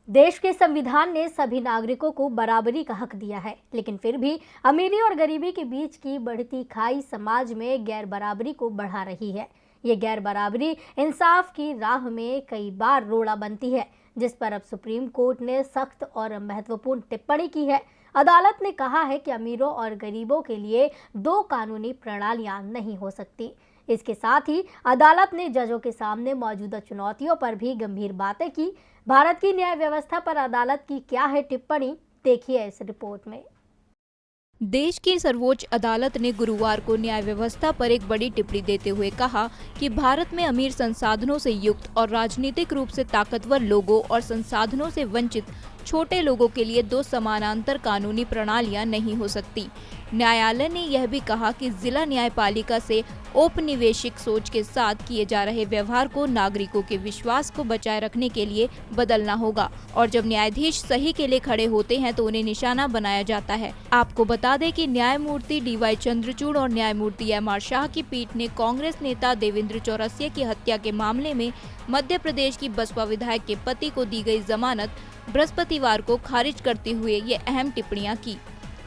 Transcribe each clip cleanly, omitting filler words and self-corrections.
देश के संविधान ने सभी नागरिकों को बराबरी का हक दिया है, लेकिन फिर भी अमीरी और गरीबी के बीच की बढ़ती खाई समाज में गैर बराबरी को बढ़ा रही है। ये गैर बराबरी इंसाफ की राह में कई बार रोड़ा बनती है, जिस पर अब सुप्रीम कोर्ट ने सख्त और महत्वपूर्ण टिप्पणी की है। अदालत ने कहा है कि अमीरों और गरीबों के लिए दो कानूनी प्रणालियां नहीं हो सकती। इसके साथ ही अदालत ने जजों के सामने मौजूदा चुनौतियों पर भी गंभीर बातें की। भारत की न्याय व्यवस्था पर अदालत की क्या है टिप्पणी, देखिए इस रिपोर्ट में। देश की सर्वोच्च अदालत ने गुरुवार को न्याय व्यवस्था पर एक बड़ी टिप्पणी देते हुए कहा कि भारत में अमीर संसाधनों से युक्त और राजनीतिक रूप से ताकतवर लोगों और संसाधनों से वंचित छोटे लोगों के लिए दो समानांतर कानूनी प्रणालियां नहीं हो सकती। न्यायालय ने यह भी कहा कि जिला न्यायपालिका से औपनिवेशिक सोच के साथ किए जा रहे व्यवहार को नागरिकों के विश्वास को बचाए रखने के लिए बदलना होगा और जब न्यायाधीश सही के लिए खड़े होते हैं तो उन्हें निशाना बनाया जाता है। आपको बता दें कि न्यायमूर्ति DY चंद्रचूड़ और न्यायमूर्ति MR शाह की पीठ ने कांग्रेस नेता देवेंद्र चौरसिया की हत्या के मामले में मध्य प्रदेश की बसपा विधायक के पति को दी गई जमानत बृहस्पतिवार को खारिज करते हुए ये अहम टिप्पणियां की।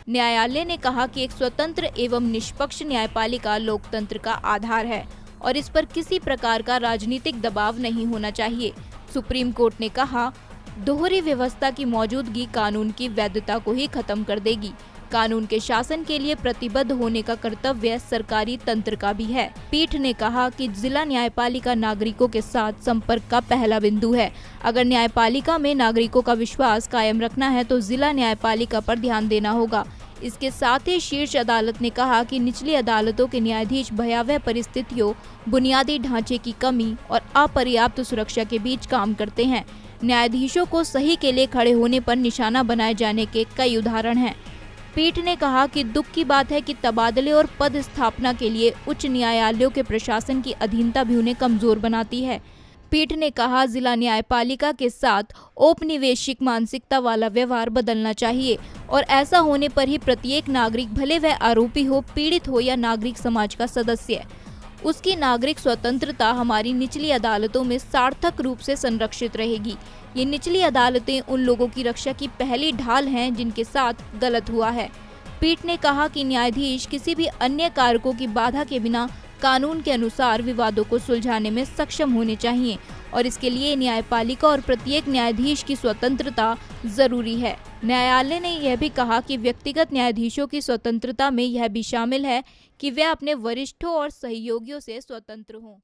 न्यायालय ने कहा कि एक स्वतंत्र एवं निष्पक्ष न्यायपालिका लोकतंत्र का आधार है और इस पर किसी प्रकार का राजनीतिक दबाव नहीं होना चाहिए। सुप्रीम कोर्ट ने कहा, दोहरी व्यवस्था की मौजूदगी कानून की वैधता को ही खत्म कर देगी। कानून के शासन के लिए प्रतिबद्ध होने का कर्तव्य सरकारी तंत्र का भी है। पीठ ने कहा कि जिला न्यायपालिका नागरिकों के साथ संपर्क का पहला बिंदु है। अगर न्यायपालिका में नागरिकों का विश्वास कायम रखना है तो जिला न्यायपालिका पर ध्यान देना होगा। इसके साथ ही शीर्ष अदालत ने कहा कि निचली अदालतों के न्यायाधीश भयावह परिस्थितियों, बुनियादी ढांचे की कमी और अपर्याप्त सुरक्षा के बीच काम करते हैं। न्यायाधीशों को सही के लिए खड़े होने पर निशाना बनाए जाने के कई उदाहरण हैं। पीठ ने कहा कि दुख की बात है कि तबादले और पद स्थापना के लिए उच्च न्यायालयों के प्रशासन की अधीनता भी उन्हें कमजोर बनाती है। पीठ ने कहा, जिला न्यायपालिका के साथ औपनिवेशिक मानसिकता वाला व्यवहार बदलना चाहिए और ऐसा होने पर ही प्रत्येक नागरिक, भले वह आरोपी हो, पीड़ित हो या नागरिक समाज का सदस्य, उसकी नागरिक स्वतंत्रता हमारी निचली अदालतों में सार्थक रूप से संरक्षित रहेगी। ये निचली अदालतें उन लोगों की रक्षा की पहली ढाल हैं जिनके साथ गलत हुआ है। पीठ ने कहा कि न्यायाधीश किसी भी अन्य कारकों की बाधा के बिना कानून के अनुसार विवादों को सुलझाने में सक्षम होने चाहिए और इसके लिए न्यायपालिका और प्रत्येक न्यायाधीश की स्वतंत्रता जरूरी है। न्यायालय ने यह भी कहा कि व्यक्तिगत न्यायाधीशों की स्वतंत्रता में यह भी शामिल है कि वे अपने वरिष्ठों और सहयोगियों से स्वतंत्र हों।